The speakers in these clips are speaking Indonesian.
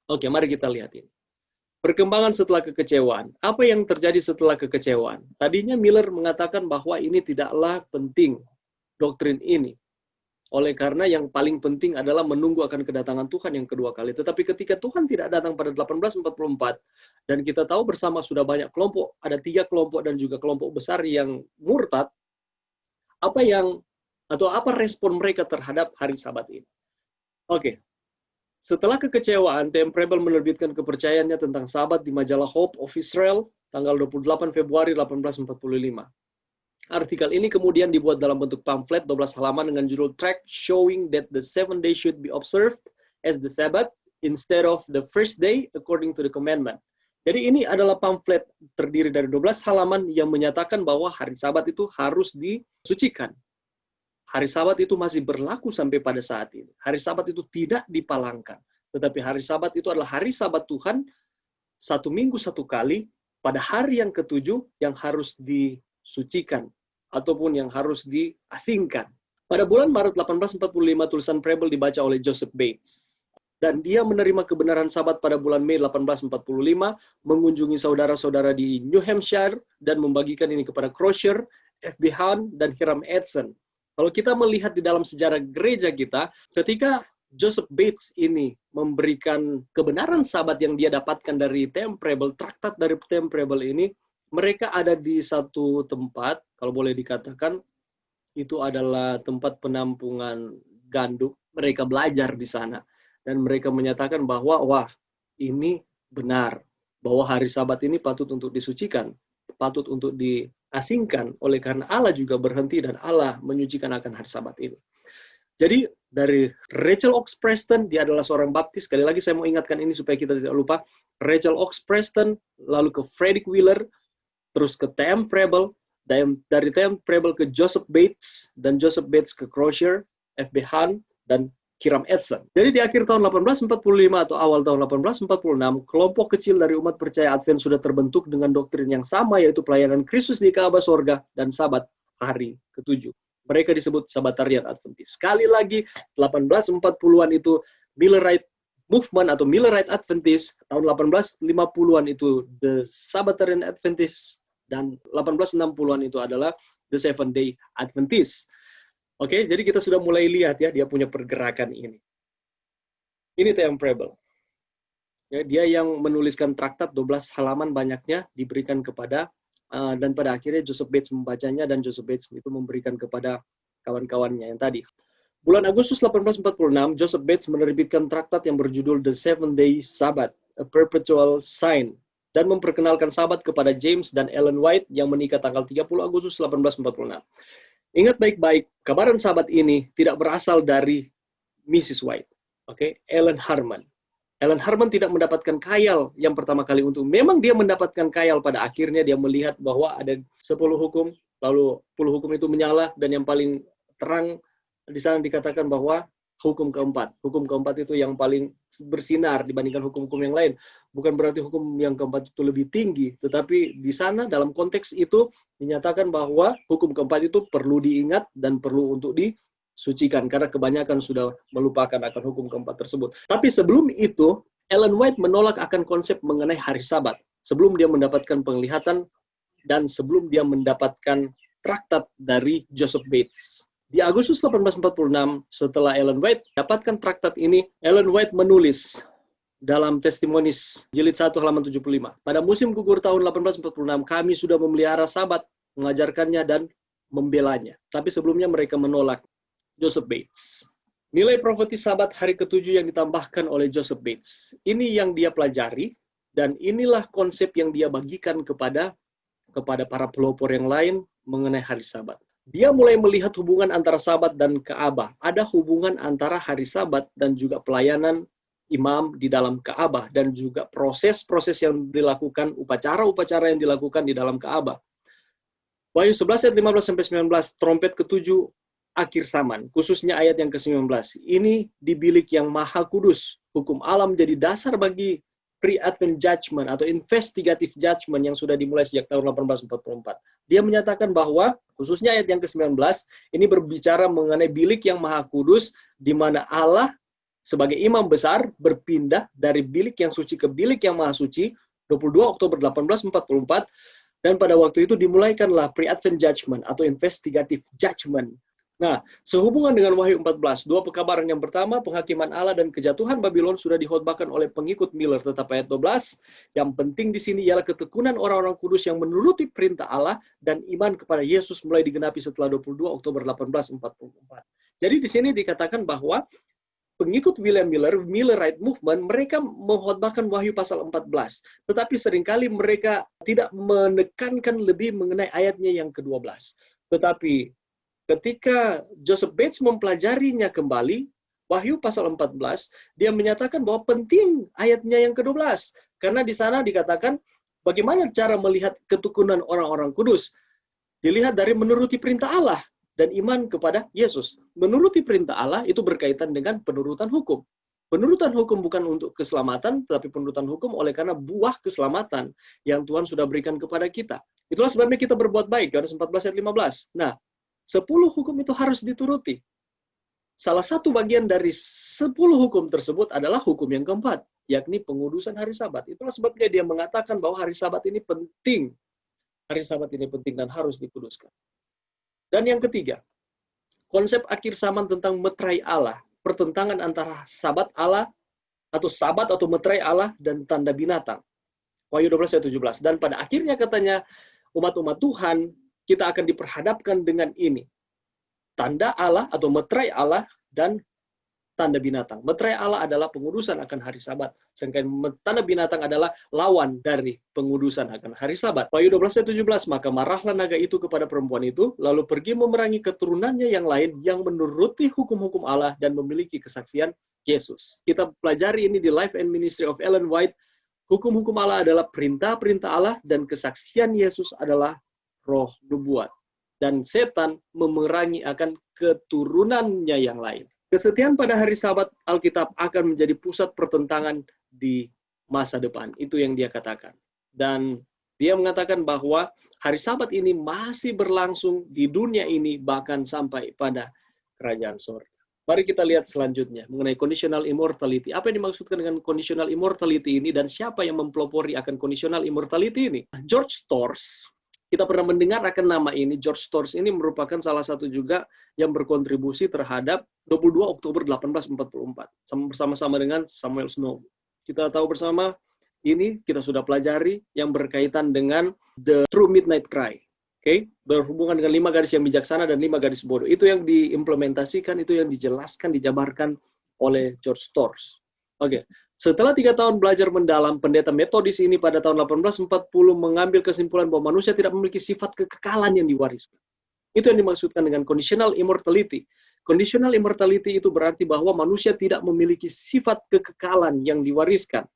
Oke, mari kita lihat ini. Perkembangan setelah kekecewaan. Apa yang terjadi setelah kekecewaan? Tadinya Miller mengatakan bahwa ini tidaklah penting, doktrin ini. Oleh karena yang paling penting adalah menunggu akan kedatangan Tuhan yang kedua kali. Tetapi ketika Tuhan tidak datang pada 1844, dan kita tahu bersama sudah banyak kelompok, ada 3 kelompok dan juga kelompok besar yang murtad, apa respon mereka terhadap hari Sabat ini? Oke. Setelah kekecewaan, T.M. Prebble menerbitkan kepercayaannya tentang Sabat di majalah Hope of Israel tanggal 28 Februari 1845. Artikel ini kemudian dibuat dalam bentuk pamflet 12 halaman dengan judul Tract Showing that the 7th Day should be observed as the Sabbath instead of the first day according to the commandment. Jadi ini adalah pamflet terdiri dari 12 halaman yang menyatakan bahwa hari Sabat itu harus disucikan. Hari Sabat itu masih berlaku sampai pada saat ini. Hari Sabat itu tidak dipalangkan. Tetapi hari Sabat itu adalah hari Sabat Tuhan, 1 minggu 1 kali, pada hari yang ke-7 yang harus disucikan, ataupun yang harus diasingkan. Pada bulan Maret 1845, tulisan Prebble dibaca oleh Joseph Bates. Dan dia menerima kebenaran Sabat pada bulan Mei 1845, mengunjungi saudara-saudara di New Hampshire, dan membagikan ini kepada Crosier, F.B. Hahn, dan Hiram Edson. Kalau kita melihat di dalam sejarah gereja kita, ketika Joseph Bates ini memberikan kebenaran Sabat yang dia dapatkan dari T.M. Prebble, traktat dari T.M. Prebble ini, mereka ada di satu tempat, kalau boleh dikatakan, itu adalah tempat penampungan gandum. Mereka belajar di sana. Dan mereka menyatakan bahwa, wah, ini benar. Bahwa hari Sabat ini patut untuk disucikan. Patut untuk diasingkan. Oleh karena Allah juga berhenti dan Allah menyucikan akan hari Sabat ini. Jadi, dari Rachel Oaks Preston, dia adalah seorang baptis. Sekali lagi saya mau ingatkan ini supaya kita tidak lupa. Rachel Oaks Preston, lalu ke Frederick Wheeler, terus ke T.M. Prebble, dari T.M. Prebble ke Joseph Bates, dan Joseph Bates ke Crosier, F.B. Hahn, dan Hiram Edson. Jadi di akhir tahun 1845 atau awal tahun 1846, kelompok kecil dari umat percaya Advent sudah terbentuk dengan doktrin yang sama, yaitu pelayanan Kristus di Ka'bah Sorga dan Sabat hari ke-7. Mereka disebut Sabbatarian Adventist. Sekali lagi, 1840-an itu Millerite Movement atau Millerite Adventist, tahun 1850-an itu The Sabbatarian Adventist, dan 1860-an itu adalah The Seventh Day Adventist. Oke, jadi kita sudah mulai lihat ya, dia punya pergerakan ini. Ini T.M. Prebble. Ya, dia yang menuliskan traktat 12 halaman banyaknya, diberikan kepada, dan pada akhirnya Joseph Bates membacanya, dan Joseph Bates itu memberikan kepada kawan-kawannya yang tadi. Bulan Agustus 1846, Joseph Bates menerbitkan traktat yang berjudul The Seventh Day Sabbath, A Perpetual Sign, dan memperkenalkan Sabat kepada James dan Ellen White yang menikah tanggal 30 Agustus 1846. Ingat baik-baik, kabaran Sabat ini tidak berasal dari Mrs. White, Ellen Harman. Ellen Harman tidak mendapatkan khayal yang pertama kali untuk, memang dia mendapatkan khayal pada akhirnya dia melihat bahwa ada 10 hukum, lalu 10 hukum itu menyala, dan yang paling terang di sana dikatakan bahwa hukum keempat itu yang paling bersinar dibandingkan hukum-hukum yang lain. Bukan berarti hukum yang keempat itu lebih tinggi, tetapi di sana dalam konteks itu dinyatakan bahwa hukum keempat itu perlu diingat dan perlu untuk disucikan, karena kebanyakan sudah melupakan akan hukum keempat tersebut. Tapi sebelum itu, Ellen White menolak akan konsep mengenai hari Sabat, sebelum dia mendapatkan penglihatan dan sebelum dia mendapatkan traktat dari Joseph Bates. Di Agustus 1846, setelah Ellen White dapatkan traktat ini, Ellen White menulis dalam Testimonies, jilid 1 halaman 75. Pada musim gugur tahun 1846, kami sudah memelihara Sabat, mengajarkannya dan membelanya. Tapi sebelumnya mereka menolak Joseph Bates. Nilai profetis Sabat hari ke-7 yang ditambahkan oleh Joseph Bates. Ini yang dia pelajari, dan inilah konsep yang dia bagikan kepada para pelopor yang lain mengenai hari Sabat. Dia mulai melihat hubungan antara Sabat dan Ka'bah. Ada hubungan antara hari Sabat dan juga pelayanan imam di dalam Ka'bah, dan juga proses-proses yang dilakukan, upacara-upacara yang dilakukan di dalam Ka'bah. Wahyu 11 ayat 15-19, trompet ke-7 akhir zaman, khususnya ayat yang ke-19. Ini di bilik yang maha kudus. Hukum Allah menjadi dasar bagi pre-advent judgment atau investigative judgment yang sudah dimulai sejak tahun 1844. Dia menyatakan bahwa, khususnya ayat yang ke-19, ini berbicara mengenai bilik yang maha kudus, di mana Allah sebagai imam besar berpindah dari bilik yang suci ke bilik yang maha suci 22 Oktober 1844, dan pada waktu itu dimulaikanlah pre-advent judgment atau investigative judgment. Nah, sehubungan dengan Wahyu 14, dua pekabaran yang pertama, penghakiman Allah dan kejatuhan Babylon sudah dikhotbahkan oleh pengikut Miller, tetap ayat 12. Yang penting di sini ialah ketekunan orang-orang kudus yang menuruti perintah Allah dan iman kepada Yesus mulai digenapi setelah 22 Oktober 1844. Jadi di sini dikatakan bahwa pengikut William Miller, Millerite Movement, mereka mengkhotbahkan Wahyu pasal 14. Tetapi seringkali mereka tidak menekankan lebih mengenai ayatnya yang ke-12. Tetapi ketika Joseph Bates mempelajarinya kembali, Wahyu pasal 14, dia menyatakan bahwa penting ayatnya yang ke-12. Karena di sana dikatakan bagaimana cara melihat ketekunan orang-orang kudus. Dilihat dari menuruti perintah Allah dan iman kepada Yesus. Menuruti perintah Allah itu berkaitan dengan penurutan hukum. Penurutan hukum bukan untuk keselamatan, tetapi penurutan hukum oleh karena buah keselamatan yang Tuhan sudah berikan kepada kita. Itulah sebabnya kita berbuat baik, Yohanes 14 ayat 15. Nah, 10 hukum itu harus dituruti. Salah satu bagian dari 10 hukum tersebut adalah hukum yang keempat, yakni pengudusan hari Sabat. Itulah sebabnya dia mengatakan bahwa hari Sabat ini penting. Hari Sabat ini penting dan harus dikuduskan. Dan yang ketiga, konsep akhir zaman tentang meterai Allah, pertentangan antara Sabat Allah atau Sabat atau meterai Allah dan tanda binatang. Wahyu 12 ayat 17. Dan pada akhirnya katanya umat-umat Tuhan kita akan diperhadapkan dengan ini. Tanda Allah atau meterai Allah dan tanda binatang. Meterai Allah adalah pengudusan akan hari Sabat. Sedangkan tanda binatang adalah lawan dari pengudusan akan hari Sabat. Wahyu 12 ayat 17, maka marahlah naga itu kepada perempuan itu, lalu pergi memerangi keturunannya yang lain yang menuruti hukum-hukum Allah dan memiliki kesaksian Yesus. Kita pelajari ini di Life and Ministry of Ellen White. Hukum-hukum Allah adalah perintah-perintah Allah dan kesaksian Yesus adalah roh nubuat. Dan setan memerangi akan keturunannya yang lain. Kesetiaan pada hari Sabat Alkitab akan menjadi pusat pertentangan di masa depan. Itu yang dia katakan. Dan dia mengatakan bahwa hari Sabat ini masih berlangsung di dunia ini bahkan sampai pada kerajaan surga. Mari kita lihat selanjutnya mengenai conditional immortality. Apa yang dimaksudkan dengan conditional immortality ini dan siapa yang mempelopori akan conditional immortality ini? George Storrs. Kita pernah mendengar akan nama ini. George Storrs ini merupakan salah satu juga yang berkontribusi terhadap 22 Oktober 1844 bersama-sama dengan Samuel Snow. Kita tahu bersama ini kita sudah pelajari yang berkaitan dengan The True Midnight Cry. Oke, berhubungan dengan 5 gadis yang bijaksana dan 5 gadis bodoh. Itu yang diimplementasikan, itu yang dijelaskan, dijabarkan oleh George Storrs. Oke. Setelah 3 tahun belajar mendalam, pendeta metodis ini pada tahun 1840 mengambil kesimpulan bahwa manusia tidak memiliki sifat kekekalan yang diwariskan. Itu yang dimaksudkan dengan conditional immortality. Conditional immortality itu berarti bahwa manusia tidak memiliki sifat kekekalan yang diwariskan.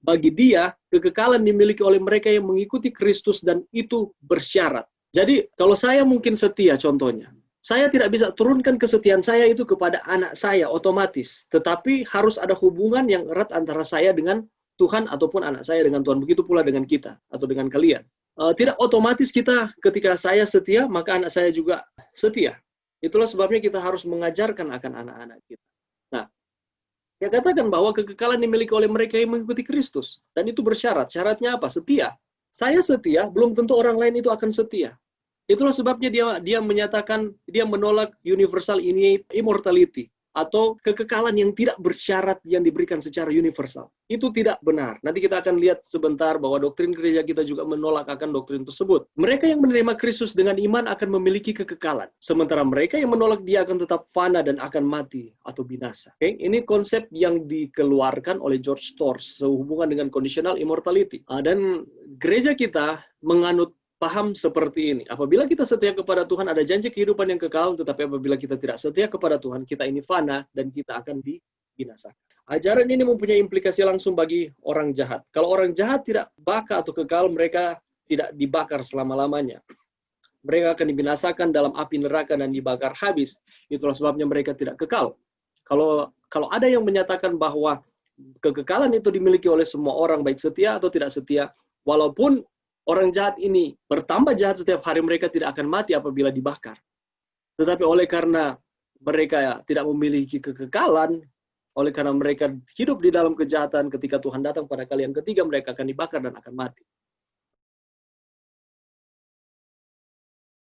Bagi dia, kekekalan dimiliki oleh mereka yang mengikuti Kristus dan itu bersyarat. Jadi, kalau saya mungkin setia contohnya, saya tidak bisa turunkan kesetiaan saya itu kepada anak saya otomatis. Tetapi harus ada hubungan yang erat antara saya dengan Tuhan ataupun anak saya dengan Tuhan. Begitu pula dengan kita atau dengan kalian. Tidak otomatis kita ketika saya setia, maka anak saya juga setia. Itulah sebabnya kita harus mengajarkan akan anak-anak kita. Nah, dia katakan bahwa kekekalan dimiliki oleh mereka yang mengikuti Kristus. Dan itu bersyarat. Syaratnya apa? Setia. Saya setia, belum tentu orang lain itu akan setia. Itulah sebabnya dia menyatakan, dia menolak universal immortality atau kekekalan yang tidak bersyarat yang diberikan secara universal. Itu tidak benar. Nanti kita akan lihat sebentar bahwa doktrin gereja kita juga menolak akan doktrin tersebut. Mereka yang menerima Kristus dengan iman akan memiliki kekekalan. Sementara mereka yang menolak dia akan tetap fana dan akan mati atau binasa. Okay? Ini konsep yang dikeluarkan oleh George Storrs sehubungan dengan conditional immortality. Dan gereja kita menganut paham seperti ini. Apabila kita setia kepada Tuhan, ada janji kehidupan yang kekal, tetapi apabila kita tidak setia kepada Tuhan, kita ini fana dan kita akan dibinasakan. Ajaran ini mempunyai implikasi langsung bagi orang jahat. Kalau orang jahat tidak baka atau kekal, mereka tidak dibakar selama-lamanya. Mereka akan dibinasakan dalam api neraka dan dibakar habis. Itulah sebabnya mereka tidak kekal. Kalau ada yang menyatakan bahwa kekekalan itu dimiliki oleh semua orang, baik setia atau tidak setia, walaupun orang jahat ini bertambah jahat setiap hari, mereka tidak akan mati apabila dibakar. Tetapi oleh karena mereka tidak memiliki kekekalan, oleh karena mereka hidup di dalam kejahatan, ketika Tuhan datang pada kali yang ketiga, mereka akan dibakar dan akan mati.